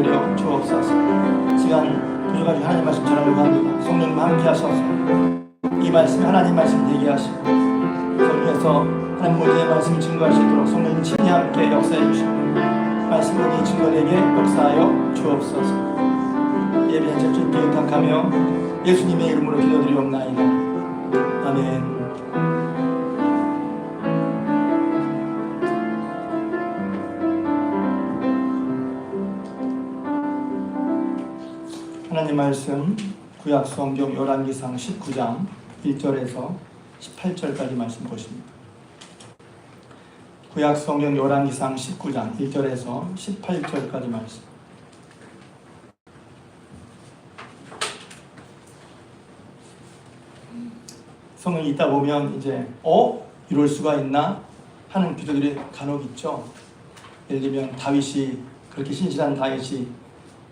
내려 주옵소서. 시간 부족하게 하나님 말씀 전하려고 합니다. 성령님 함께 하셔서 이 말씀 하나님 말씀 되게 하시고 성령에서 하나님 모두의 말씀을 증거하시도록 성령님 친히 함께 역사해 주시고 말씀을 이 증거에게 역사하여 주옵소서. 예배의 제주께 의탁하며 예수님의 이름으로 기도드리옵나이다. 아멘. 하나님 말씀 구약성경 열왕기상 19장 1절에서 18절까지 말씀 보십니다. 구약성경 열왕기상 19장 1절에서 18절까지 말씀. 성경 읽다 보면 이제 이럴 수가 있나 하는 기도들이 간혹 있죠. 예를 들면 다윗이 그렇게 신실한 다윗이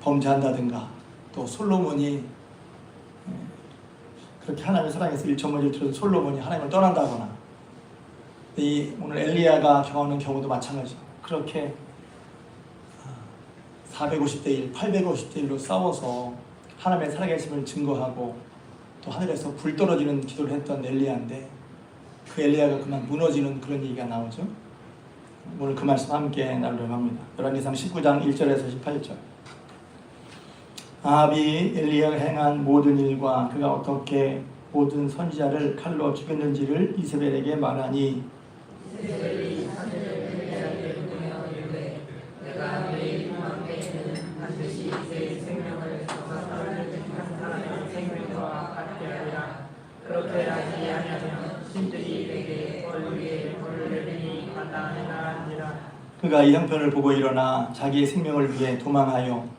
범죄한다든가 또 솔로몬이 그렇게 하나님의 사랑에서 일천번을 들어서 솔로몬이 하나님을 떠난다거나 오늘 엘리야가 경험하는 경우도 마찬가지죠. 그렇게 450대 1, 850대 1로 싸워서 하나님의 살아계심을 증거하고 또 하늘에서 불 떨어지는 기도를 했던 엘리야인데 그 엘리야가 그만 무너지는 그런 얘기가 나오죠. 오늘 그 말씀 함께 나누려고 합니다. 열왕기상 19장 1절에서 18절. 아합이 엘리야가 행한 모든 일과 그가 어떻게 모든 선지자를 칼로 죽였는지를 이세벨에게 말하니 이세벨이 사실 엘리야에게 보내어 이르되 내가 내일 밤에는 반드시 내 생명을 사사를 택한 사람의 생명과 같게 하리라. 그렇게 하지 아니하면 신들이 내게 벌 위에 벌을 내리니 마땅하니라 하니라. 그가 이 형편을 보고 일어나 자기의 생명을 위해 도망하여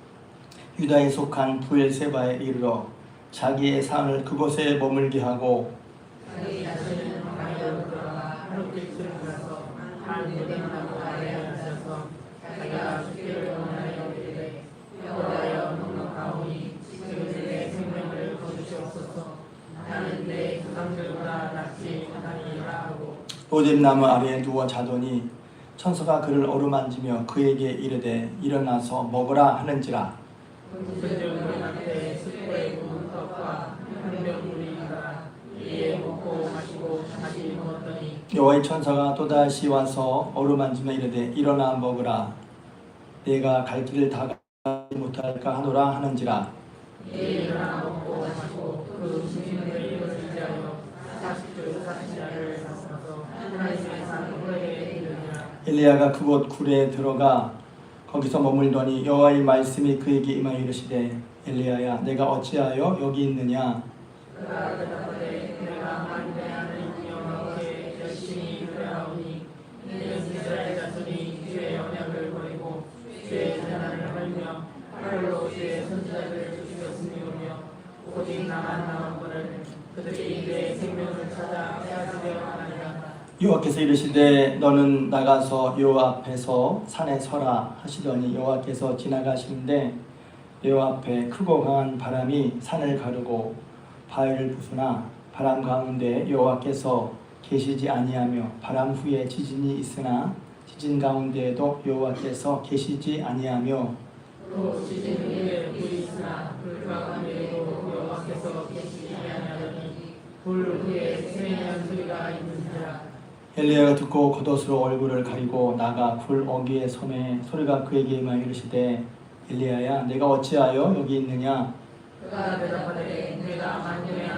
유다에 속한 부엘세바에 이르러 자기의 산을 그곳에 머물게 하고 자기 자신은 광야로 들어가 하룻빛을 가서 한 무덤나무 아래에 앉아서 자기가 죽기를 원하여 이르되 여호와여 넉넉하오니 지금 내 생명을 거두시옵소서. 나는 내 조상들보다 낫지 못하니라 하고 오뎁나무 아래에 누워 자더니 천사가 그를 어루만지며 그에게 이르되 일어나서 먹으라 하는지라. 그들 앞에 숯불에 구운 떡과 한 병 물이 있더라. 이에 먹고 마시고 다시 먹었더니 여호와의 천사가 또다시 와서 어루만지며 이르되 일어나 먹으라. 내가 갈 길을 다 가지 못할까 하노라 하는지라. 이에 일어나 먹고 마시고 그 음식을 이루어지자여 40주 40야를 사서 하나님의 산 호렙에 이르니라. 엘리야가 그곳 굴에 들어가 거기서 머물더니 여호와의 말씀이 그에게 임하여 이르시되 엘리야야 내가 어찌하여 여기 있느냐. 그가 대답하되 내가 만대하는 여호와께 열심히 노래하오니 이는 이스라엘 자손이 주의 언약을 버리고 주의 재난을 헐며 칼로 주의 선지자들을 죽였으니오며 오직 나만 남았거늘 그들이 내 생명을 찾아 빼앗으려 하나니라. 여호와께서 이르시되 너는 나가서 여호와 앞에서 산에 서라 하시더니 여호와께서 지나가시는데 여호와 앞에 크고 강한 바람이 산을 가르고 바위를 부수나 바람 가운데 여호와께서 계시지 아니하며 바람 후에 지진이 있으나 지진 가운데에도 여호와께서 계시지 아니하며 또 지진 후에 불이 있으나 불 가운데에도 여호와께서 계시지 아니하더니 불 후에 세미한 소리가 있는지라. 엘리야가 듣고 겉옷으로 얼굴을 가리고 나가 굴 어귀에 섬에 소리가 그에게 임하여 이르시되 엘리야야 내가 어찌하여 여기 있느냐. 그가 대답하되 내가 만군의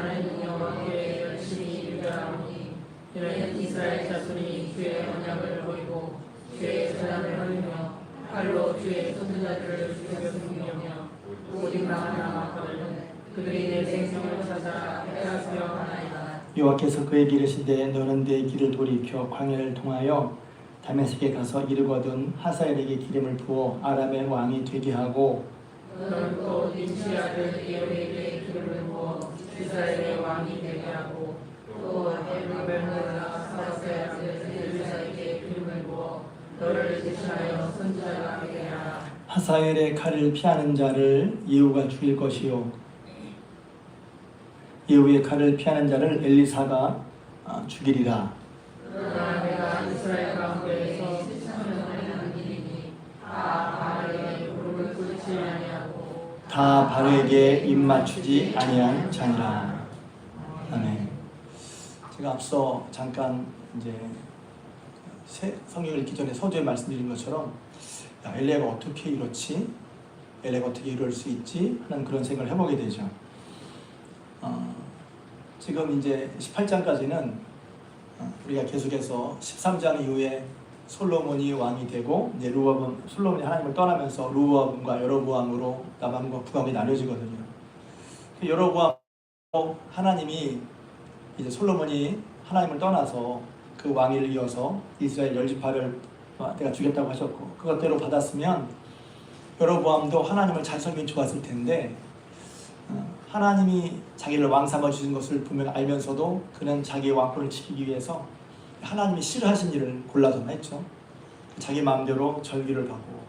여호와께 열심히 유별하오니 이는 이스라엘 자손이 주의 언약을 버리고 주의 재난을 헐며 칼로 주의 선지자들을 죽였으며 오직 나만 남았거늘 그들이 내 생명을 찾아 빼앗으려 하나이다. 여호와께서 그에게 이르시되 너는 내 길을 돌이켜 광야를 통하여 다메섹에 가서 이르거든 하사엘에게 기름을 부어 아람의 왕이 되게 하고 너는 또 nim시 아들 이엘에게 기름을 부어 이스라엘의 왕이 되게 하고 또 에브벨과 사라스의 아들 엘리사에게 기름을 부어 너를 대신하여 선지자가 되게 하라. 하사엘의 칼을 피하는 자를 예후가 죽일 것이요 예후의 칼을 피하는 자를 엘리사가 죽이리라. 그러나 내가 이스라엘 가운데에서 7,000년을 남기니 바알에게 무릎을 꿇지 다 바르게 입맞추지 아니한 자니라. 아멘. 제가 앞서 잠깐 이제 성경을 읽기 전에 서두에 말씀드린 것처럼 엘리야가 어떻게 이렇지? 엘리야가 어떻게 이럴 수 있지? 하는 그런 생각을 해보게 되죠. 지금 이제 18장까지는 우리가 계속해서 13장 이후에 솔로몬이 왕이 되고 이제 솔로몬이 하나님을 떠나면서 르호보암과 여로보암으로 남왕과 북왕이 나뉘어지거든요. 여로보암 하나님이 이제 솔로몬이 하나님을 떠나서 그 왕위를 이어서 이스라엘 10지파를 내가 주겠다고 하셨고 그것대로 받았으면 여로보암도 하나님을 잘 섬기면 좋았을 텐데 하나님이 자기를 왕 삼아 주신 것을 분명 알면서도 그는 자기의 왕권을 지키기 위해서 하나님이 싫어하신 일을 골라서 했죠. 자기 마음대로 절기를 받고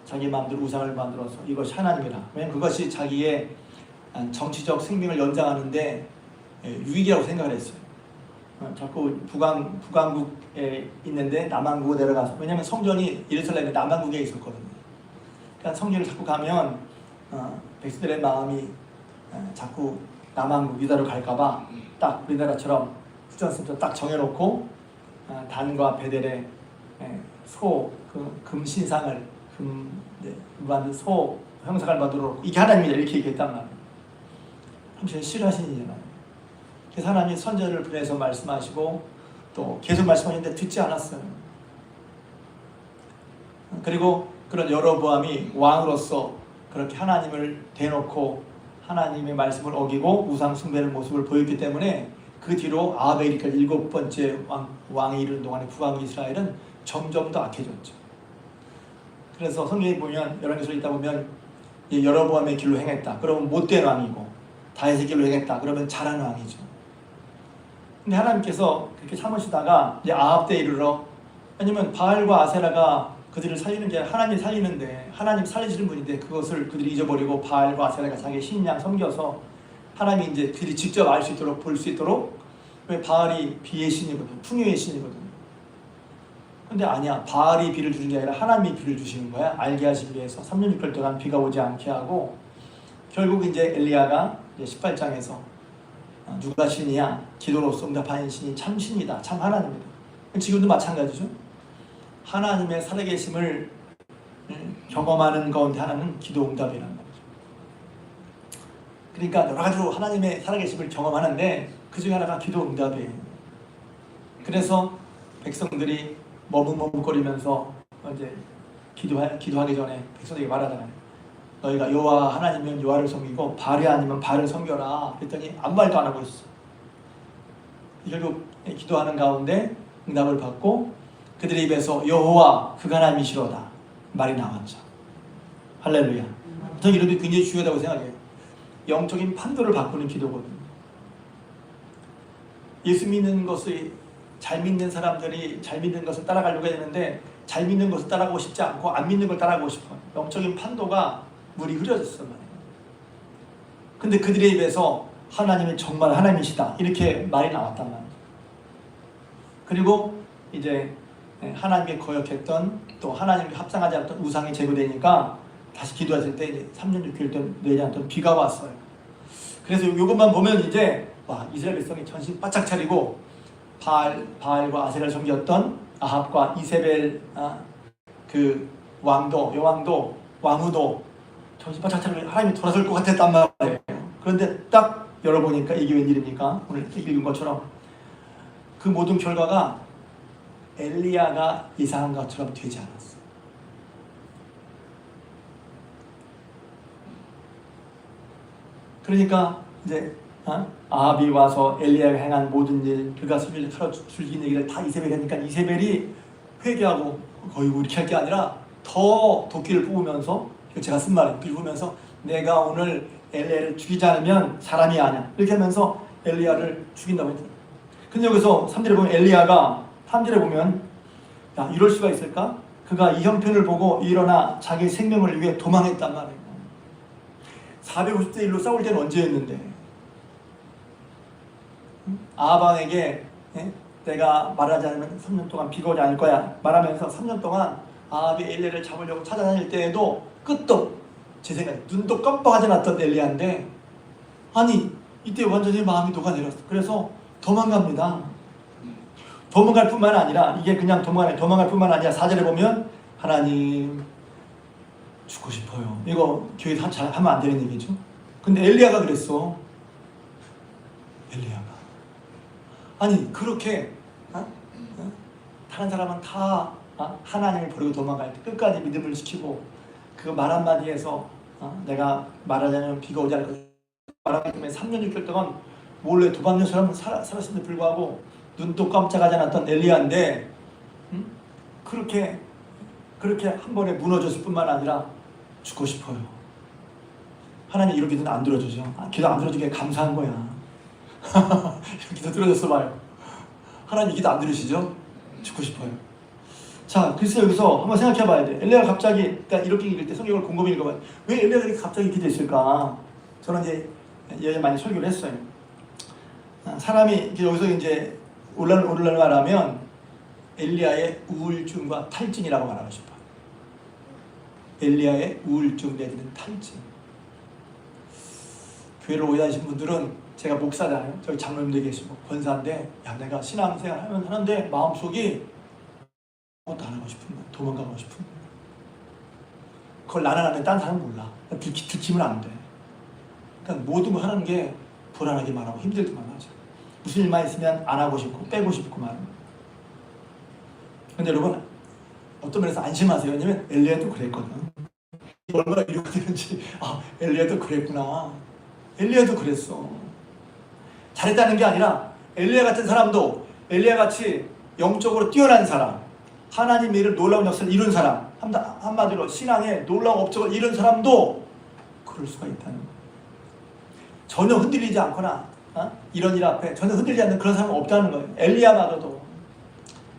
자기 마음대로 우상을 만들어서 이것이 하나님이라. 왜냐하면 그것이 자기의 정치적 생명을 연장하는데 유익이라고 생각을 했어요. 자꾸 북왕국에 있는데 남왕국으로 내려가서, 왜냐하면 성전이 예루살렘의 남왕국에 있었거든요. 그러니까 성전을 자꾸 가면 백성들의 마음이 자꾸 남왕국 유다로 갈까봐 딱 우리나라처럼 후전선도 딱 정해놓고 단과 베델의 금 신상을 만든 소 형상을 만들어 놓고 이게 하나님이다 이렇게 얘기했단 말이에요. 하나님 싫어하시는 일이잖아요. 그래서 하나님이 선지자를 보내서 말씀하시고 또 계속 말씀하셨는데 듣지 않았어요. 그리고 그런 여로보암이 왕으로서 그렇게 하나님을 대놓고 하나님의 말씀을 어기고 우상 숭배하는 모습을 보였기 때문에 그 뒤로 아합에 이르기까지 7번째 왕이 이르는 동안에 북왕 이스라엘은 점점 더 악해졌죠. 그래서 성경에 보면 열왕기서를 읽다 보면 여로보암의 길로 행했다. 그러면 못된 왕이고 다윗의 길로 행했다. 그러면 잘한 왕이죠. 근데 하나님께서 그렇게 참으시다가 이제 아합 때 이르러, 왜냐면 바알과 아세라가 그들을 살리는 게 하나님이 살리는데 하나님 살리시는 분인데 그것을 그들이 잊어버리고 바알과 아세라가 자기 신양 섬겨서 하나님이 이제 그들이 직접 알 수 있도록 볼 수 있도록, 왜 바알이 비의 신이거든, 풍요의 신이거든. 근데 아니야, 바알이 비를 주는 게 아니라 하나님이 비를 주시는 거야. 알게 하시기 위해서 3년 6개월 동안 비가 오지 않게 하고, 결국 이제 엘리야가 이제 18장에서 누가 신이야? 기도로서 응답하는 신이 참 신이다, 참 하나님이다. 지금도 마찬가지죠. 하나님의 살아계심을 경험하는 가운데 하나는 기도 응답이라는 거죠. 그러니까 여러 가지로 하나님의 살아계심을 경험하는데 그 중에 하나가 기도 응답이에요. 그래서 백성들이 머뭇머뭇거리면서 이제 기도하기 전에 백성들에게 말하잖아요. 너희가 여호와 하나님이면 여호와를 섬기고 바알이 아니면 바알을 섬겨라. 그랬더니 아무 말도 안 하고 있어. 결국 기도하는 가운데 응답을 받고 그들의 입에서 여호와 그가 하나님이시로다 말이 나왔죠. 할렐루야. 저는 이런 게 굉장히 중요하다고 생각해요. 영적인 판도를 바꾸는 기도거든요. 예수 믿는 것을 잘 믿는 사람들이 잘 믿는 것을 따라가려고 했는데 잘 믿는 것을 따라가고 싶지 않고 안 믿는 걸 따라가고 싶어요. 영적인 판도가 물이 흐려졌단 말이에요. 근데 그들의 입에서 하나님이 정말 하나님이시다 이렇게 말이 나왔단 말이에요. 그리고 이제 하나님께 거역했던 또 하나님께 합당하지 않던 우상이 제거되니까 다시 기도하실 때 이제 3년 6개월 동안 내지 않던 비가 왔어요. 그래서 이것만 보면 이제 와, 이스라엘 백성이 정신 바짝 차리고 바알과 아세라를 섬겼던 아합과 이세벨 그 왕도 여왕도 왕후도 정신 바짝 차리고 하나님이 돌아설 것 같았단 말이에요. 그런데 딱 열어보니까 이게 웬일입니까? 오늘 읽은 것처럼 그 모든 결과가 엘리야가 예상한 것처럼 되지 않았어요. 그러니까 이제 아합이 와서 엘리야가 행한 모든 일, 그가 소리를 털어 죽인 얘기를 다 이세벨이 하니까 이세벨이 회개하고 거의 이렇게 할 게 아니라 더 도끼를 뽑으면서, 제가 쓴 말이에요. 도끼를 뽑으면서 내가 오늘 엘리야를 죽이지 않으면 사람이 아니야 이렇게 하면서 엘리야를 죽인다고 했어요. 근데 여기서 3절에 보면 엘리야가 3절에 보면 야, 이럴 수가 있을까? 그가 이 형편을 보고 일어나 자기 생명을 위해 도망했단 말이에요. 450대 1로 싸울 때는 언제였는데 아합왕에게 내가 말하지 않으면 3년 동안 비가 오지 않을 거야 말하면서 3년 동안 아합이 엘리야를 잡으려고 찾아다닐 때에도 끝도 제 생각에 눈도 깜빡하지 않았던 엘리야인데 아니 이때 완전히 마음이 녹아내렸어. 그래서 도망갑니다. 도망갈 뿐만 아니라 이게 그냥 도망갈 뿐만 아니라 4절에 보면 하나님 죽고 싶어요. 이거 교회에서 잘 하면 안 되는 얘기죠. 근데 엘리야가 그랬어. 엘리야가 아니 그렇게 다른 사람은 다 하나님을 버리고 도망갈 때 끝까지 믿음을 지키고 그 말 한마디에서 내가 말하자면 비가 오지 않을 것이다 말하기 때문에 3년 6개월 동안 몰래 도박녀처럼 살았음에도 불구하고 눈도 깜짝하지 않았던 엘리야인데 그렇게 한 번에 무너졌을 뿐만 아니라 죽고 싶어요. 하나님 이런 기도는 안 들어주죠. 기도 안 들어주기에 감사한 거야. 이런 기도 들어줬어 봐요. 하나님 기도 안 들으시죠? 죽고 싶어요. 자, 그래서 여기서 한번 생각해 봐야 돼. 엘리야가 갑자기 그러니까 이렇게 읽을 때 성경을 곰곰이 읽어봐요. 왜 엘리야가 이렇게 갑자기 이렇게 됐을까? 저는 이제 예전에 많이 설교를 했어요. 사람이 여기서 이제 오늘날 말하면 엘리야의 우울증과 탈진이라고 말하고 싶어요. 엘리야의 우울증 내지는 탈진. 교회를 오래 다니신 분들은 제가 목사잖아요. 저기 장로님들 계시고 권사인데 야 내가 신앙생활 하는데 마음속이 아무것도 안 하고 싶은 거야. 도망가고 싶은 거야. 그걸 나는 하는데 딴 사람은 몰라. 들키면 안 돼. 그러니까 모든 거 하는 게 불안하기만 하고 힘들기만 하죠. 무슨 일만 있으면 안 하고 싶고 빼고 싶고만. 근데 여러분 어떤 면에서 안심하세요. 왜냐면 엘리야도 그랬거든. 얼마나 위로가 되는지 엘리야도 그랬구나. 엘리야도 그랬어. 잘했다는 게 아니라 엘리야 같은 사람도 엘리야같이 영적으로 뛰어난 사람 하나님의 일을 놀라운 역사를 이룬 사람 한마디로 신앙의 놀라운 업적을 이룬 사람도 그럴 수가 있다는 거예요. 전혀 흔들리지 않거나 이런 일 앞에 전혀 흔들리지 않는 그런 사람은 없다는 거예요. 엘리야마저도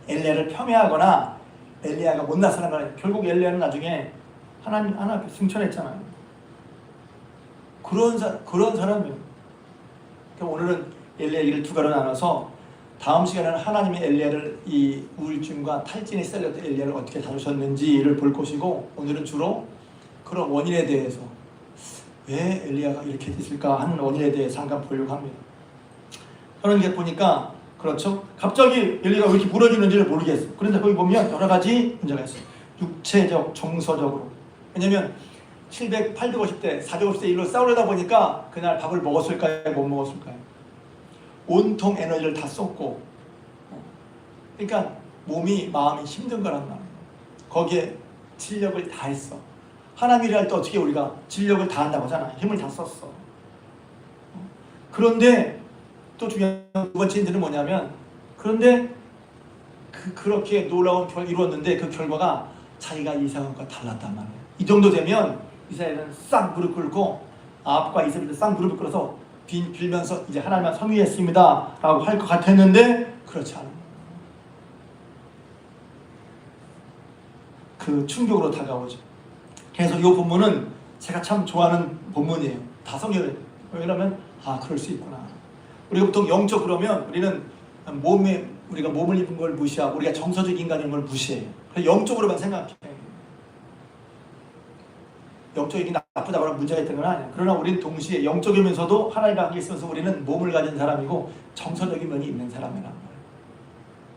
엘리야를 폄훼하거나 엘리야가 못난 사람은 결국 엘리야는 나중에 하나님 승천했잖아요. 그런 사람이에요. 그러니까 오늘은 엘리야 얘기를 두 가지로 나눠서 다음 시간에는 하나님의 엘리야를 이 우울증과 탈진에 시달렸던 엘리야를 어떻게 다루셨는지를 볼 것이고 오늘은 주로 그런 원인에 대해서 왜 엘리야가 이렇게 됐을까 하는 원인에 대해서 잠깐 보려고 합니다. 그런 게 보니까 그렇죠. 갑자기 엘리야가 왜 이렇게 무너지는지를 모르겠어. 그런데 거기 보면 여러 가지 문제가 있어요. 육체적, 정서적으로. 왜냐면 700, 850대, 450대 일로 싸우려다 보니까 그날 밥을 먹었을까요? 못 먹었을까요? 온통 에너지를 다 쏟고 그러니까 몸이 마음이 힘든 거란 말이에요. 거기에 진력을 다 했어. 하나님 일할 때 어떻게 우리가 진력을 다 한다고 하잖아. 힘을 다 썼어. 그런데 또 중요한 두 번째 힌트는 뭐냐면 그런데 그렇게 놀라운 결과를 이루었는데 그 결과가 자기가 이상한 것과 달랐단 말이에요. 이 정도 되면 이스라엘은 싹 무릎 꿇고 아합과 이세벨도 싹 무릎을 꿇어서 빌면서 이제 하나님만 섬기겠습니다 라고 할 것 같았는데 그렇지 않아요. 그 충격으로 다가오죠. 그래서 이 본문은 제가 참 좋아하는 본문이에요. 다 성경에. 왜냐면 그럴 수 있구나. 우리가 보통 영적 그러면 우리는 우리가 몸을 입은 걸 무시하고 우리가 정서적 인간인 걸 무시해요. 그래서 영적으로만 생각해. 영적인 게 나쁘다거나 문제가 있던 건 아니에요. 그러나 우리는 동시에 영적이면서도 하나님과 함께 있으면서 우리는 몸을 가진 사람이고 정서적인 면이 있는 사람이란 말이에요.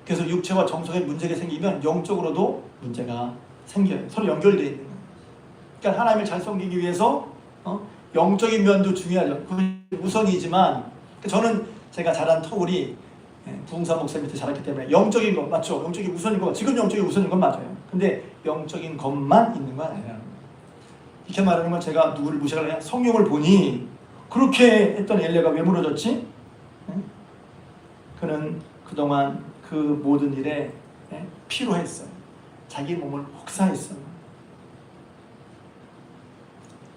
그래서 육체와 정서에 문제가 생기면 영적으로도 문제가 생겨요. 서로 연결되어 있는 거예요. 그러니까 하나님을 잘 섬기기 위해서 영적인 면도 중요하죠. 그게 우선이지만 저는 제가 자란 터울이 부흥사 목사 밑에 자랐기 때문에 영적인 것 맞죠? 영적인 우선인 거 지금 영적인 우선인 건 맞아요. 근데 영적인 것만 있는 건 아니라는 거예요. 이렇게 말하는 건 제가 누구를 무시하려냐 성경을 보니 그렇게 했던 엘리야가 왜 무너졌지? 그는 그동안 그 모든 일에 피로했어요. 자기 몸을 혹사했어요.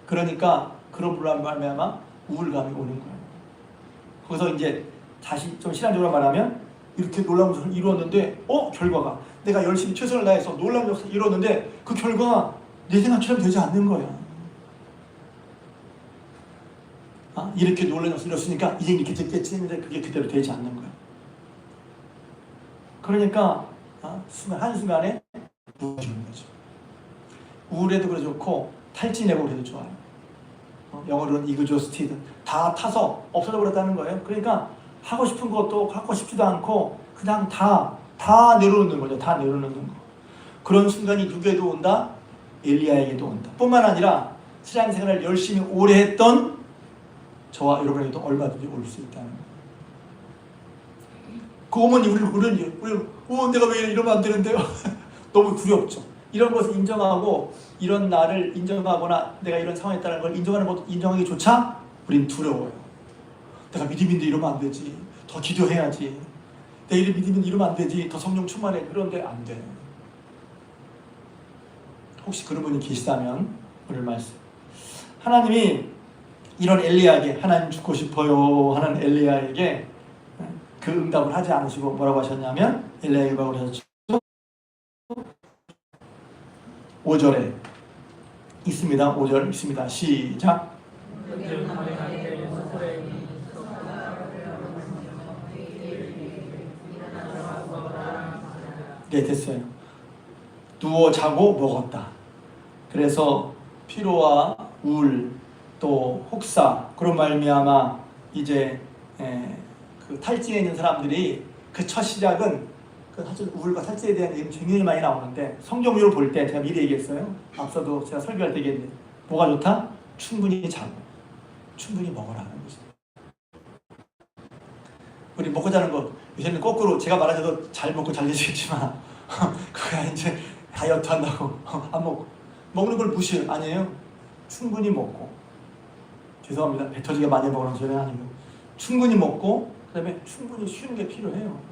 그러니까 그런 말미암아 우울감이 오는 거예요. 거기서 이제 다시 좀 신앙적으로 말하면 이렇게 놀라운 것을 이루었는데 결과가 내가 열심히 최선을 다해서 놀라운 것을 이루었는데 그 결과가 내 생각처럼 되지 않는 거야. 이렇게 놀라운 것을 이뤘으니까 이제 이렇게 됐겠지 했는데 그게 그대로 되지 않는 거야. 그러니까 한순간에 무너지는 거죠. 우울해도 그래 좋고 탈진해고 그래도 좋아요. 영어로는 이그조스티드. 다 타서 없어져 버렸다는 거예요. 그러니까 하고 싶은 것도 하고 싶지도 않고 그냥 다 내려놓는 거죠. 다 내려놓는 거. 그런 순간이 누구에도 온다? 엘리야에게도 온다. 뿐만 아니라 신앙생활을 열심히 오래 했던 저와 여러분에게도 얼마든지 올 수 있다는 거예요. 그 어머니 우리 내가 왜 이러면 안 되는데요? 너무 두렵죠. 이런 것을 인정하고 이런 나를 인정하거나 내가 이런 상황에 있다는 걸 인정하기조차 우린 두려워요. 내가 믿음인데 이러면 안 되지. 더 기도해야지. 내 이름 믿음인데 이러면 안 되지. 더 성령 충만해. 그런데 안 돼. 혹시 그런 분이 계시다면 오늘 말씀. 하나님이 이런 엘리야에게 하나님 죽고 싶어요 하는 엘리야에게 그 응답을 하지 않으시고 뭐라고 하셨냐면 엘리야에게 뭐라고 하셨죠? 5절에 있습니다. 5절 있습니다. 시작. 네, 됐어요. 누워 자고 먹었다. 그래서 피로와 우울 또 혹사 그런 말미암아 이제 그 탈진해 있는 사람들이 그 첫 시작은 사실 우울과 탈진에 대한 얘기는 굉장히 많이 나오는데 성경적으로 볼 때 제가 미리 얘기했어요. 앞서도 제가 설교할 때 얘기했는데 뭐가 좋다? 충분히 자고 충분히 먹어라 하는 거죠. 우리 먹고 자는 거 요새는 거꾸로 제가 말하자도 잘 먹고 잘 드시겠지만 그거야 이제 다이어트 한다고 안 먹고 먹는 걸 무시 아니에요. 충분히 먹고 죄송합니다. 배 터지게 많이 먹으라는 소리는 아니고 충분히 먹고 그 다음에 충분히 쉬는 게 필요해요.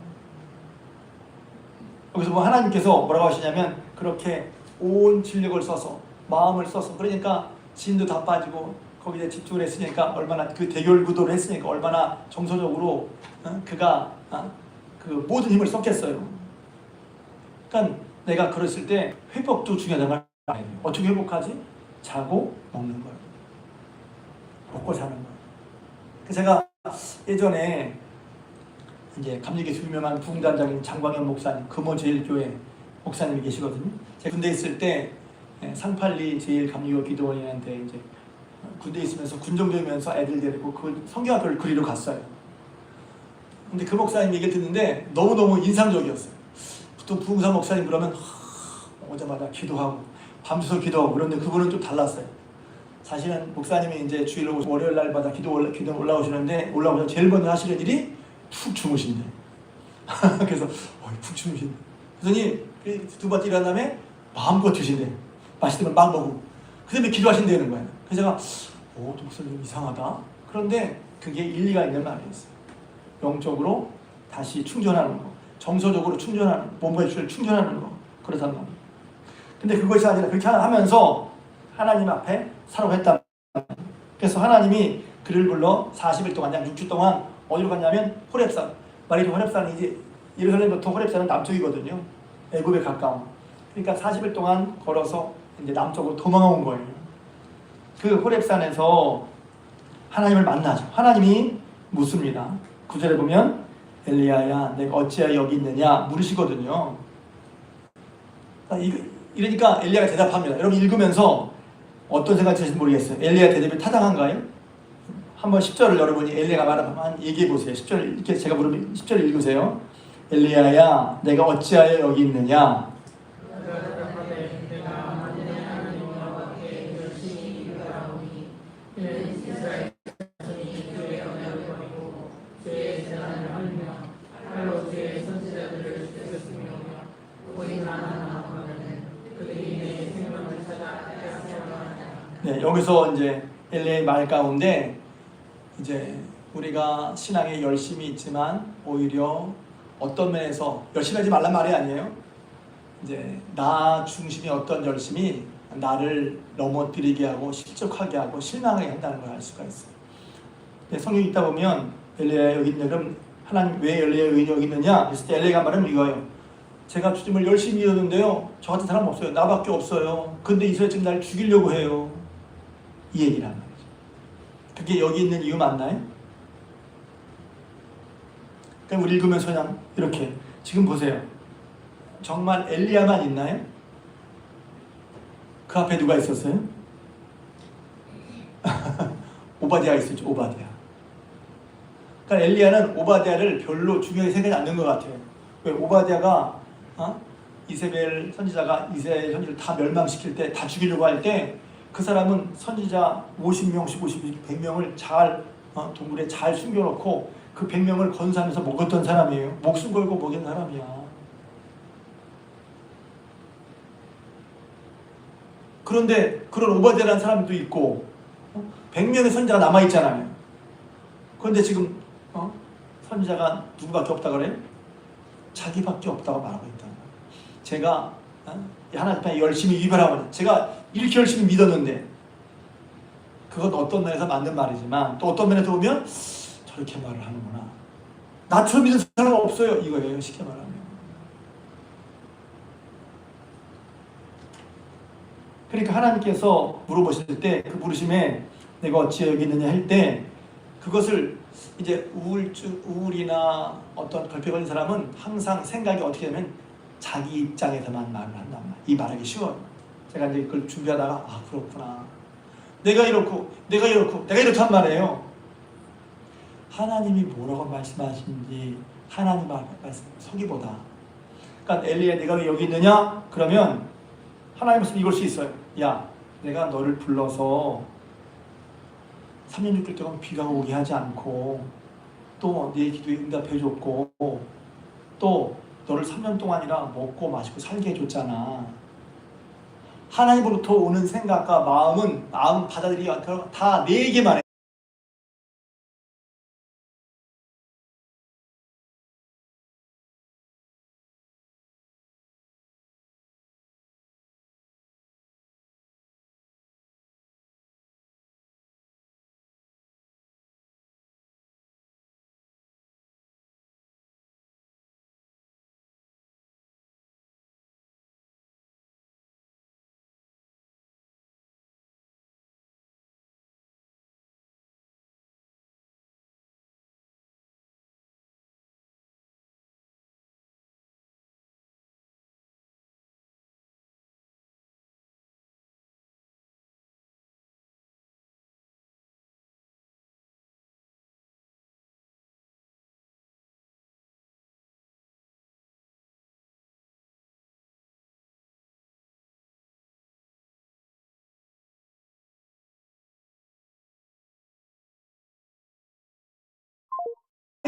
여기서 뭐 하나님께서 뭐라고 하시냐면 그렇게 온 진력을 써서 마음을 써서 그러니까 진도 다 빠지고 거기에 집중을 했으니까 얼마나 그 대결 구도를 했으니까 얼마나 정서적으로 그가 그 모든 힘을 썼겠어요. 그러니까 내가 그랬을 때 회복도 중요하다는 걸 알아야 돼요. 어떻게 회복하지? 자고 먹는 거예요. 먹고 사는 거예요. 제가 예전에 이제 감리교에서 유명한 부흥단장인 장광현 목사님, 금호제일교회 목사님이 계시거든요. 제가 군대에 있을 때 상팔리 제일감리교 기도원한테 이제 군대에 있으면서 군정되면서 애들 데리고 그 성경학교를 그리러 갔어요. 근데 그 목사님 얘기 듣는데 너무너무 인상적이었어요. 보통 부흥사 목사님 그러면 오자마자 기도하고 밤새서 기도하고 그런데 그분은 좀 달랐어요. 사실은 목사님이 이제 주일로 월요일 날마다 기도 올라오시는데 올라오면서 제일 먼저 하시는 일이 푹 주무신대. 그래서 푹 주무신대. 그러더니 두 번째 일한 다음에 마음껏 드신대. 맛있는 걸 막 먹고. 그 다음에 기도하신다는 거예요. 그래서 제가 목사님 좀 이상하다. 그런데 그게 일리가 있는 말이었어요. 영적으로 다시 충전하는 거. 정서적으로 충전하는 거. 몸과 육체를 충전하는 거. 그렇단 말이에요. 근데 그것이 아니라 그렇게 하면서 하나님 앞에 사랑했다. 그래서 하나님이 그를 불러 40일 동안 약 6주 동안 어디로 갔냐면 호렙산. 말이죠. 호렙산은 이제 예루살렘부터 호렙산은 남쪽이거든요. 애굽에 가까운. 그러니까 40일 동안 걸어서 이제 남쪽으로 도망온 거예요. 그 호렙산에서 하나님을 만나죠. 하나님이 묻습니다. 9절에 보면 엘리야야 내가 어찌하여 여기 있느냐 물으시거든요. 이러니까 엘리야가 대답합니다. 여러분 읽으면서 어떤 생각이 드실지 모르겠어요. 엘리야 대답이 타당한가요? 한번 10절을 여러분이 엘리야가 말하면 얘기해 보세요. 10절 이렇게 제가 부르면 10절 읽으세요. 엘리야야 내가 어찌하여 여기 있느냐. 네, 여기서 이제 엘리야의 말 가운데 이제 우리가 신앙에 열심히 있지만 오히려 어떤 면에서 열심히 하지 말란 말이 아니에요. 이제 나 중심의 어떤 열심이 나를 넘어뜨리게 하고 실족하게 하고 실망하게 한다는 걸 알 수가 있어요. 성경에 있다 보면 엘리야 여기 있는 그럼 하나님 왜 엘리야 여기 있느냐 했을 때 엘리야가 말하면 이거예요. 제가 주님을 열심히 믿었는데요. 저 같은 사람 없어요. 나밖에 없어요. 근데 이스라엘 지금 날 죽이려고 해요. 이 얘기란 말이죠. 그게 여기 있는 이유 맞나요? 그럼 우리 읽으면서 그냥 이렇게 지금 보세요. 정말 엘리야만 있나요? 그 앞에 누가 있었어요? 오바댜가 있었죠. 오바댜. 그러니까 엘리야는 오바댜를 별로 중요하게 생각하지 않는 것 같아요. 왜? 오바댜가 이세벨 선지자가 이스라엘 선지를 다 멸망시킬 때, 다 죽이려고 할 때 그 사람은 선지자 50명씩 100명을 잘 동굴에 잘 숨겨놓고 그 100명을 건사하면서 먹었던 사람이에요. 목숨 걸고 먹인 사람이야. 그런데 그런 오바댜라는 사람도 있고 100명의 선지자가 남아있잖아요. 그런데 지금 선지자가 누구밖에 없다 그래요? 자기밖에 없다고 말하고 있다. 제가 하나님 앞에 열심히 위배하고 제가 이렇게 열심히 믿었는데, 그건 어떤 면에서 맞는 말이지만 또 어떤 면에서 보면 저렇게 말을 하는구나. 나처럼 믿는 사람은 없어요. 이거예요. 쉽게 말하면. 그러니까 하나님께서 물어보실 때 그 물으심에 내가 어찌 여기 있느냐 할 때, 그것을 이제 우울이나 어떤 결핍 걸린 사람은 항상 생각이 어떻게 되면 자기 입장에서만 말을 한단 말이에요. 이 말하기 쉬워요. 제가 이제 그걸 준비하다가 그렇구나. 내가 이렇고 내가 이렇단 말이에요. 하나님이 뭐라고 말씀하시는지 하나님 말씀 서기보다. 그러니까 엘리야 내가 왜 여기 있느냐? 그러면 하나님 말씀 이걸 수 있어요. 야, 내가 너를 불러서 3년 6개월 동안 비가 오게 하지 않고 또 네 기도에 응답해줬고 또 너를 3년 동안이나 먹고 마시고 살게 해줬잖아. 하나님으로부터 오는 생각과 마음 받아들이기 다 내 얘기만 해.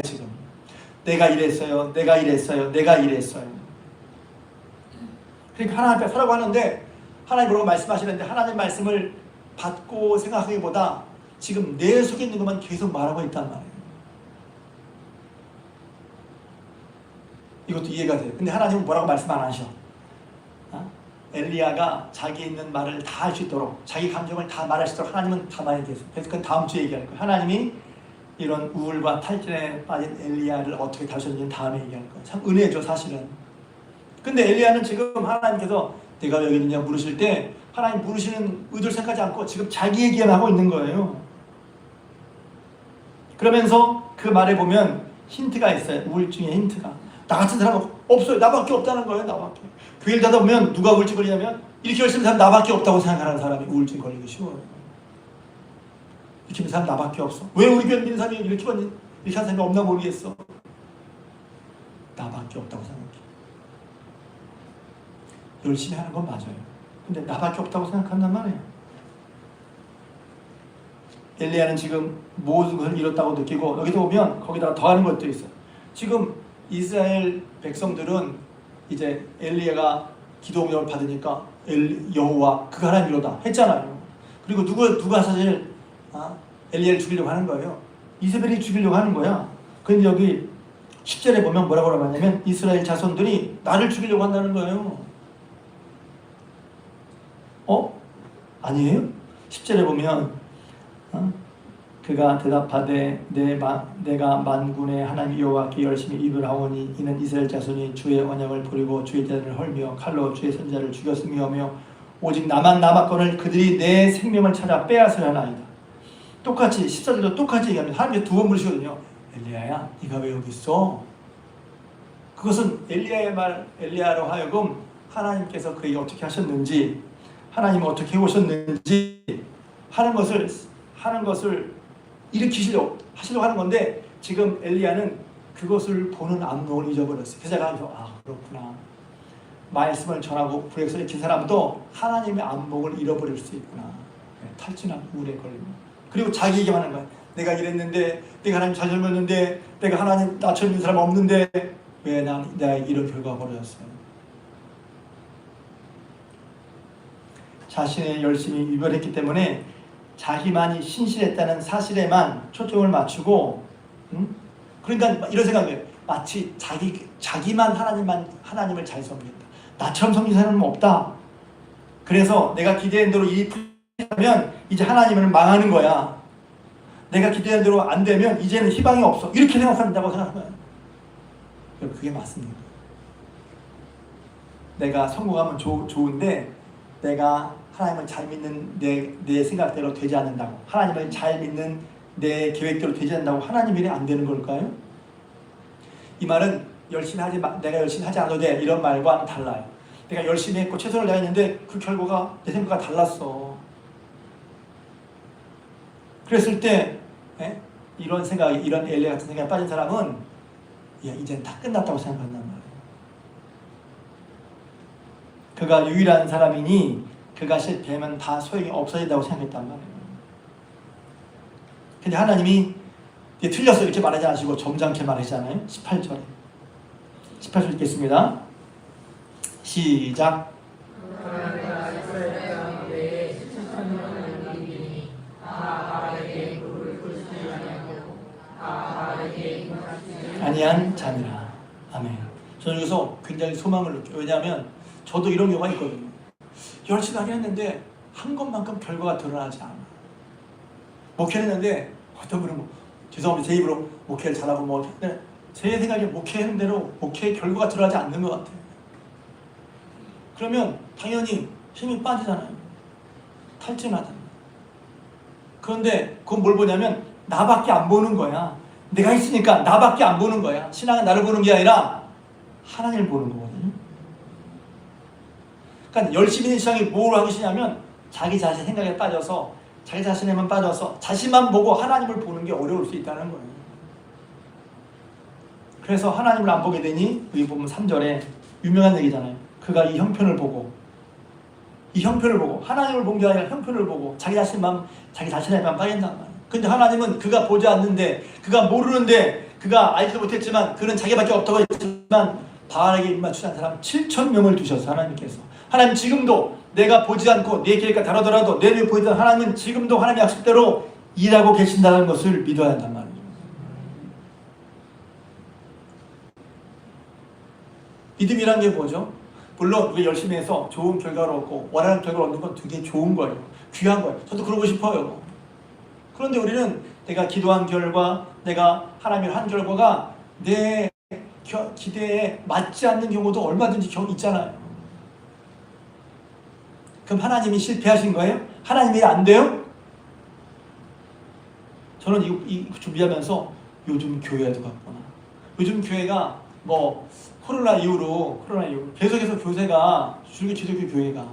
지금 내가 이랬어요. 그러니까 하나님 앞에 서라고 하는데 하나님 뭐라고 말씀하시는데, 하나님 말씀을 받고 생각하기보다 지금 내 속에 있는 것만 계속 말하고 있단 말이에요. 이것도 이해가 돼요. 근데 하나님은 뭐라고 말씀 안 하셔. 엘리야가 자기 있는 말을 다 할 수 있도록, 자기 감정을 다 말할 수 있도록 하나님은 가만히 계세요. 그래서 그건 다음 주에 얘기할 거예요. 하나님이 이런 우울과 탈진에 빠진 엘리야를 어떻게 다루셨는지는 다음에 얘기할 거예요. 참 은혜죠, 사실은. 근데 엘리야는 지금 하나님께서 내가 왜 여기 있느냐 물으실 때 하나님 물으시는 의도를 생각하지 않고 지금 자기 얘기만 하고 있는 거예요. 그러면서 그 말에 보면 힌트가 있어요. 우울증의 힌트가. 나 같은 사람은 없어요. 나밖에 없다는 거예요. 나밖에. 교회를 가다 보면 누가 우울증 걸리냐면 이렇게 열심히 사람 나밖에 없다고 생각하는 사람이 우울증 걸리기 쉬워요. 이렇게 믿는 사람 나밖에 없어. 왜 우리 교회 믿는 사람이 이렇게 하는 사람이 없나 모르겠어. 나밖에 없다고 생각해. 열심히 하는 건 맞아요. 근데 나밖에 없다고 생각한단 말이에요. 엘리야는 지금 모든 것을 잃었다고 느끼고, 여기도 보면 거기다가 더하는 것도 있어요. 지금 이스라엘 백성들은 이제 엘리야가 기도 응답을 받으니까 여호와 그 하나님이로다 했잖아요. 그리고 누가 사실 엘리야를 죽이려고 하는 거예요. 이세벨이 죽이려고 하는 거야. 그런데 여기 10절에 보면 뭐라고 말하냐면 이스라엘 자손들이 나를 죽이려고 한다는 거예요. 아니에요? 10절에 보면 그가 대답하되 내가 만군의 하나님 여호와께 열심히 입을하오니 이는 이스라엘 자손이 주의 언약을 버리고 주의 제단을 헐며 칼로 주의 선지자를 죽였으며 하며 오직 나만 남았거늘 그들이 내 생명을 찾아 빼앗으려 하나이다. 똑같이 14절도 똑같이 얘기합니다. 하나님께 두 번 물으시거든요. 엘리야야, 네가 왜 여기 있어? 그것은 엘리야로 하여금 하나님께서 그에게 어떻게 하셨는지, 하나님은 어떻게 해오셨는지 하는 것을 하는 것을 일으키시려고 하시려고 하는 건데 지금 엘리야는 그것을 보는 안목을 잊어버렸어요. 그래서 제가 그렇구나. 말씀을 전하고 불의 소리 킨 사람도 하나님의 안목을 잃어버릴 수 있구나. 탈진한 우울에 걸리면. 그리고 자기 얘기만 하는 거야. 내가 이랬는데, 내가 하나님 잘 젊었는데, 내가 하나님 나처럼 있는 사람 없는데 왜 내가 이런 결과가 벌어졌어요. 자신의 열심히 위반했기 때문에 자기만이 신실했다는 사실에만 초점을 맞추고, 그러니까 이런 생각이에요. 마치 자기만 하나님을 잘 섬긴다. 나처럼 섬기는 사람은 없다. 그래서 내가 기대한 대로 일이 풀리면 이제 하나님은 망하는 거야. 내가 기대한 대로 안 되면 이제는 희망이 없어. 이렇게 생각한다고 생각하는 거야. 그게 맞습니다. 내가 성공하면 좋은데 내가 하나님을 잘 믿는 내 생각대로 되지 않는다고, 하나님을 잘 믿는 내 계획대로 되지 않는다고 하나님 일이 안 되는 걸까요? 이 말은 내가 열심히 하지 않아도 돼 이런 말과는 달라요. 내가 열심히 했고 최선을 다했는데 그 결과가 내 생각과 달랐어. 그랬을 때 이런 엘리야 같은 생각에 빠진 사람은 이제는 다 끝났다고 생각한단 말이에요. 그가 유일한 사람이니 그가 실패하면 다 소용이 없어진다고 생각했단 말이에요. 근데 하나님이 틀렸어 이렇게 말하지 않으시고 점잖게 말하시잖아요. 18절 읽겠습니다. 시작. 아니한 자니라. 아멘. 저는 여기서 굉장히 소망을 느껴요. 왜냐하면 저도 이런 경우가 있거든요. 열심히 하긴 했는데 한 것만큼 결과가 드러나지 않아. 목회를 했는데 어떤 분은 죄송합니다. 제 입으로 목회를 잘하고 제 생각에 목회하는 대로 목회의 결과가 드러나지 않는 것 같아요. 그러면 당연히 힘이 빠지잖아요. 탈진하잖아요. 그런데 그건 뭘 보냐면 나밖에 안 보는 거야. 내가 있으니까 나밖에 안 보는 거야. 신앙은 나를 보는 게 아니라 하나님을 보는 거거든요. 그러니까 열심히 있는 신앙이 뭘 하기 싫냐면 자기 자신 생각에 빠져서 자기 자신에만 빠져서 자신만 보고 하나님을 보는 게 어려울 수 있다는 거예요. 그래서 하나님을 안 보게 되니 여기 보면 3절에 유명한 얘기잖아요. 그가 이 형편을 보고 하나님을 본 게 아니라 형편을 보고 자기 자신에만 빠진단 말이에요. 근데 하나님은 그가 보지 않는데, 그가 모르는데, 그가 알지도 못했지만 그는 자기밖에 없다고 했지만 바알에게 입맞추지 않은 사람 7,000명을 두셔서 하나님 지금도 내가 보지 않고 내 계획과 다르더라도 내 눈에 보이던 하나님은 지금도 하나님의 약속대로 일하고 계신다는 것을 믿어야 한단 말이에요. 믿음이란 게 뭐죠? 물론 우리가 열심히 해서 좋은 결과를 얻고 원하는 결과를 얻는 건 되게 좋은 거예요. 귀한 거예요. 저도 그러고 싶어요. 그런데 우리는 내가 기도한 결과, 내가 하나님을 한 결과가 내 기대에 맞지 않는 경우도 얼마든지 있잖아요. 그럼 하나님이 실패하신 거예요? 하나님이 안 돼요? 저는 이 준비하면서 요즘 교회도 갔구나. 요즘 교회가 코로나 이후로 계속해서 교세가 기독교 교회가,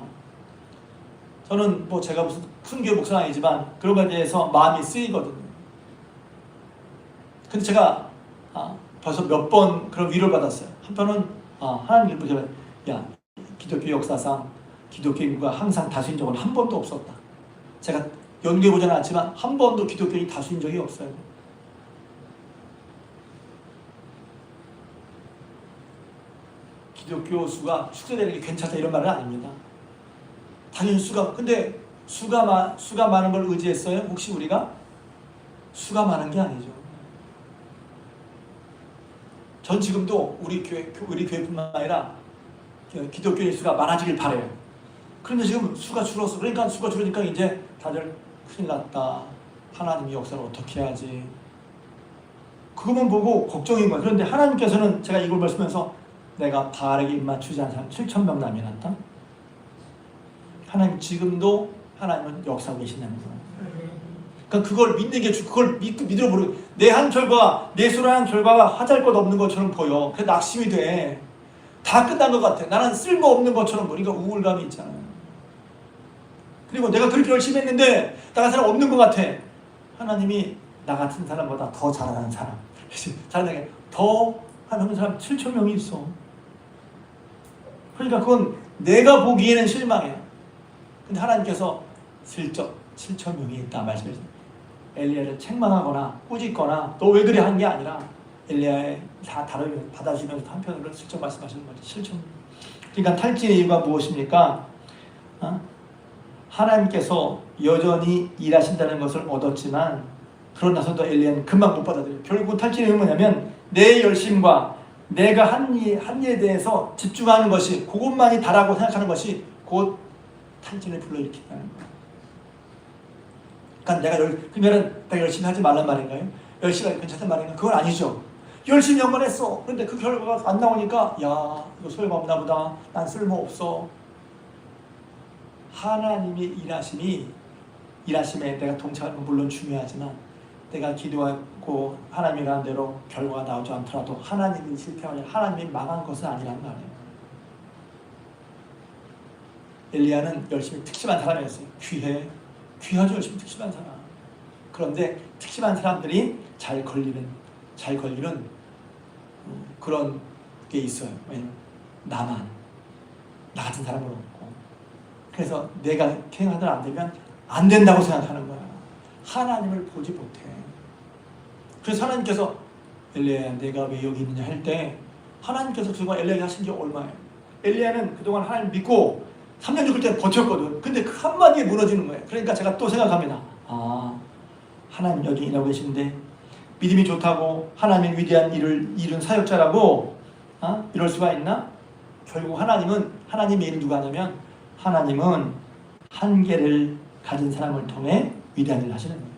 저는 제가 무슨 큰 교회 목사는 아니지만 그런 거에 대해서 마음이 쓰이거든요. 근데 제가 벌써 몇 번 그런 위로를 받았어요. 한편은 하나님 보시면 기독교 역사상 기독교 인구가 항상 다수인 적은 한 번도 없었다. 제가 연구해 보지는 않지만 한 번도 기독교인이 다수인 적이 없어요. 기독교 수가 축소되는 게 괜찮다 이런 말은 아닙니다. 당연히 근데 수가 많은 걸 의지했어요? 혹시 우리가? 수가 많은 게 아니죠. 전 지금도 우리 교회뿐만 아니라 기독교인 수가 많아지길 바래요. 그런데 지금 수가 줄었어. 그러니까 수가 줄으니까 이제 다들 큰일 났다. 하나님이 역사를 어떻게 해야지. 그것만 보고 걱정인 거예요. 그런데 하나님께서는 제가 이걸 말씀하면서 내가 바알에게 입맞추지 않은 사람 7,000명 남겨놨다. 하나님 지금도 하나님은 역사하고 계신다는 거예요. 그러니까 그걸 믿는 게 그걸 믿으러 보는 내 한 결과, 내 수련한 결과가 하잘 것 없는 것처럼 보여. 그래서 낙심이 돼. 다 끝난 것 같아. 나는 쓸모없는 것처럼 보니까 우울감이 있잖아요. 그리고 내가 그렇게 열심히 했는데 다른 사람 없는 것 같아. 하나님이 나 같은 사람보다 더 잘하는 사람, 잘하는 게 더 하는 사람 7천 명이 있어. 그러니까 그건 내가 보기에는 실망이야. 근데 하나님께서 슬쩍 7천 명이 있다 말씀해서 엘리야를 책망하거나 꾸짖거나 너 왜 그래 한 게 아니라 엘리야의 다 받아주면서 한편으로 슬쩍 말씀하시는 거지. 7천 명. 그러니까 탈진의 이유가 무엇입니까? 하나님께서 여전히 일하신다는 것을 얻었지만 그러나서도 엘리야는 금방 못 받아들여요. 결국 탈진의 이유는 뭐냐면 내 열심과 내가 한 일에 대해서 집중하는 것이 그것만이 다라고 생각하는 것이 곧 탈진을 불러일으킨다는 거예요. 그러니까 그러면은 내가 열심히 하지 말란 말인가요? 열심히 하기 괜찮단 말인가요? 그건 아니죠. 열심히 한 번 했어. 그런데 그 결과가 안 나오니까 야 이거 소용없나 보다. 난 쓸모없어. 하나님의 일하심에 내가 동참하는 건 물론 중요하지만 내가 기도하고 하나님이 하는 대로 결과가 나오지 않더라도 하나님이 실패하냐 하나님이 망한 것은 아니란 말이에요. 엘리야는 열심히 특심한 사람이었어요. 귀하죠. 열심히 특심한 사람. 그런데 특심한 사람들이 잘 걸리는 그런 게 있어요. 왜냐면 나 같은 사람은 없고. 그래서 내가 행하들 안 되면 안 된다고 생각하는 거야. 하나님을 보지 못해. 그래서 하나님께서 엘리야야 내가 왜 여기 있느냐 할 때 하나님께서 그동안 엘리야에게 하신 게 얼마예요? 엘리야는 그동안 하나님 믿고 3년 죽을 때 버텼거든. 근데 그 한마디에 무너지는 거예요. 그러니까 제가 또 생각합니다. 하나님 여기 일하고 계신데 믿음이 좋다고 하나님의 위대한 일을 이룬 사역자라고 이럴 수가 있나? 결국 하나님의 일은 누가 하냐면 하나님은 한계를 가진 사람을 통해 위대한 일을 하시는 거예요.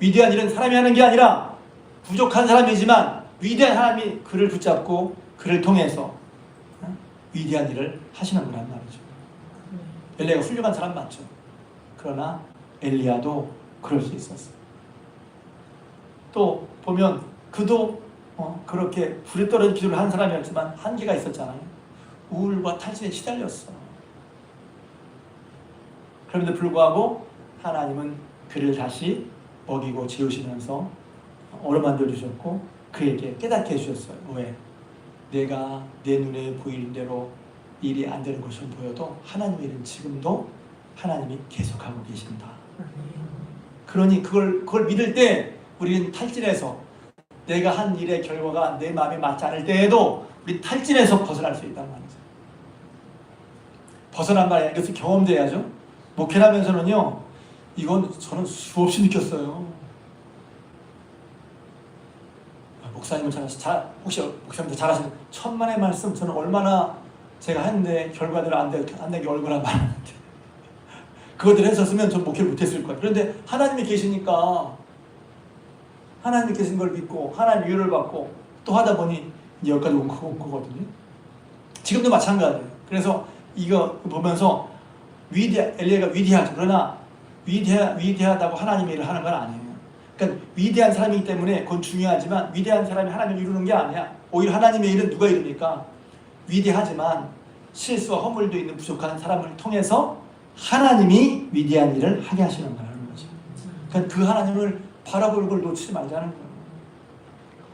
위대한 일은 사람이 하는 게 아니라 부족한 사람이지만 위대한 하나님이 그를 붙잡고 그를 통해서 위대한 일을 하시는 거란 말이죠. 엘리야가 훌륭한 사람 맞죠. 그러나 엘리야도 그럴 수 있었어요. 또 보면 그도 그렇게 불에 떨어진 기도를 한 사람이었지만 한계가 있었잖아요. 우울과 탈진에 시달렸어. 그런데도 불구하고 하나님은 그를 다시 먹이고 재우시면서 어루만져 주셨고 그에게 깨닫게 해주셨어요. 왜? 내가 내 눈에 보이는 대로 일이 안 되는 것처럼 보여도 하나님의 일은 지금도 하나님이 계속하고 계신다. 그러니 그걸 믿을 때 우리는 탈진해서 내가 한 일의 결과가 내 마음에 맞지 않을 때에도 우리 탈진해서 벗어날 수 있다는 말이죠. 벗어난 말이야. 이것을 경험돼야죠. 목회를 하면서는요. 이건 저는 수없이 느꼈어요. 목사님은 혹시 목사님도 잘하시는 천만의 말씀 저는 얼마나 제가 했는데 결과대로 안 되게 얼마나 많았는데 그것들 했었으면 전 목회를 못했을 거예요. 그런데 하나님이 계시니까 하나님이 계신 걸 믿고 하나님 위로를 받고 또 하다 보니 이제 여기까지 온 거거든요. 지금도 마찬가지예요. 그래서 이거 보면서 엘리야가 위대하죠. 그러나 위대하다고 하나님의 일을 하는 건 아니에요. 그러니까 위대한 사람이기 때문에 그건 중요하지만 위대한 사람이 하나님을 이루는 게 아니야. 오히려 하나님의 일은 누가 이룹니까? 위대하지만 실수와 허물도 있는 부족한 사람을 통해서 하나님이 위대한 일을 하게 하시는 거라는 거죠. 그러니까 그 하나님을 바라볼 걸 놓치지 말자는 거예요.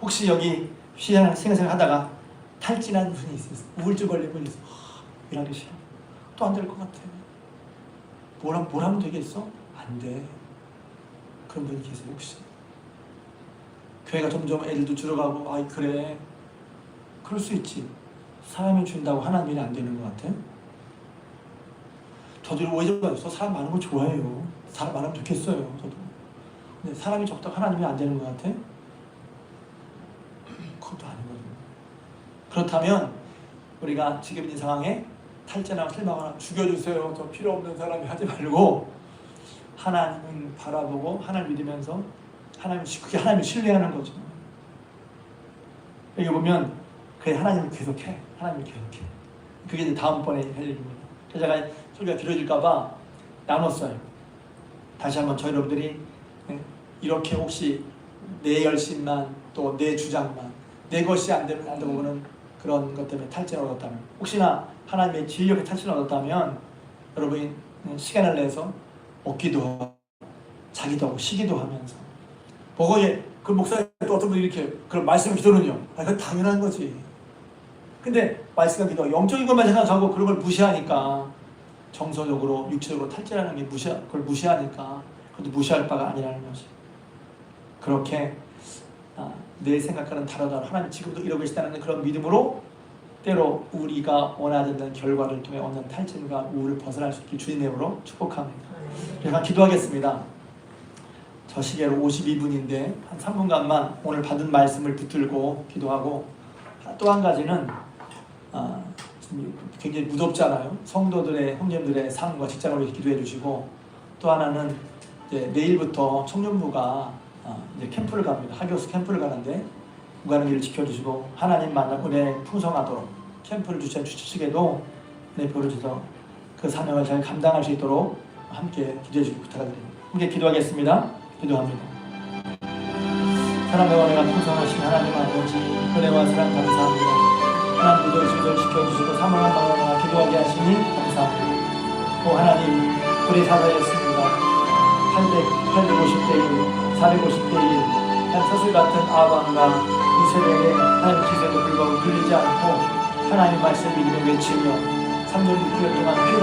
혹시 여기 생각을 하다가 탈진한 분이 있어요. 우울증 걸린 분이 있어요. 일하기 싫어. 또 안 될 것 같아. 뭘 하면 되겠어? 안 돼. 그런 분이 계세요. 혹시 교회가 점점 애들도 줄어가고 그래. 그럴 수 있지. 사람이 준다고 하나님이 안 되는 것 같아? 저도 오해적으로 사람 많은 거 좋아해요. 사람 많으면 좋겠어요. 저도. 근데 사람이 적다고 하나님이 안 되는 것 같아? 그것도 아니거든요. 그렇다면 우리가 지금 이 상황에 탈진하고 실망하거나 죽여주세요. 저 필요 없는 사람이 하지 말고 하나님을 바라보고 하나님을 믿으면서 그게 하나님을 신뢰하는 거죠. 여기 보면 그게 하나님을 계속해. 그게 이제 다음번에 할 얘기입니다. 그래서 제가 소리가 길어질까봐 나눴어요. 다시 한번 저희 여러분들이 이렇게 혹시 내 열심만 또 내 주장만 내 것이 안 되고 보는 그런 것 때문에 탈진을 얻었다면 혹시나 하나님의 진력의 탈진을 얻었다면 여러분이 시간을 내서 얻기도 하고 자기도 하고 쉬기도 하면서 거기에 그 목사님 또 어떤 분이 이렇게 그런 말씀 기도는요. 그건 당연한 거지. 근데 말씀과 기도 영적인 것만 생각하고 그런 걸 무시하니까 정서적으로 육체적으로 탈진하는 게 그걸 무시하니까 그것도 무시할 바가 아니라는 거지. 그렇게 내 생각과는 다르다. 하나님 지금도 이러고 계시다는 그런 믿음으로 때로 우리가 원하지 않는 결과를 통해 얻는 탈진과 우울을 벗어날 수 있길 주님의 이름으로 축복합니다. 그래서 기도하겠습니다. 저 시계로 52분인데 한 3분간만 오늘 받은 말씀을 붙들고 기도하고, 또 한 가지는 굉장히 무덥잖아요. 성도들의 형제들의 삶과 직장을 위해서 기도해 주시고, 또 하나는 이제 내일부터 청년부가 이제 캠프를 갑니다. 하교수 캠프를 가는데 무관한 길을 지켜주시고 하나님 만나 은혜 풍성하도록 캠프를 주최측에도 은혜 보여주셔서 그 사명을 잘 감당할 수 있도록 함께 기도해 주시기 부탁드립니다. 함께 기도하겠습니다. 기도합니다. 사랑과 은혜가 풍성하신 하나님 아버지, 은혜와 사랑 감사합니다. 하나님 무더위 지도를 지켜주시고 사망한 마음과 기도하게 하시니 감사합니다. 오 하나님, 우리 사사였습니다. 850대 1, 450대 1, 한 서술 같은 아방과 이스라엘의 하나님 기세도 불구하고 들리지 않고 하나님 말씀 믿으며 외치며 3년 6개월 동안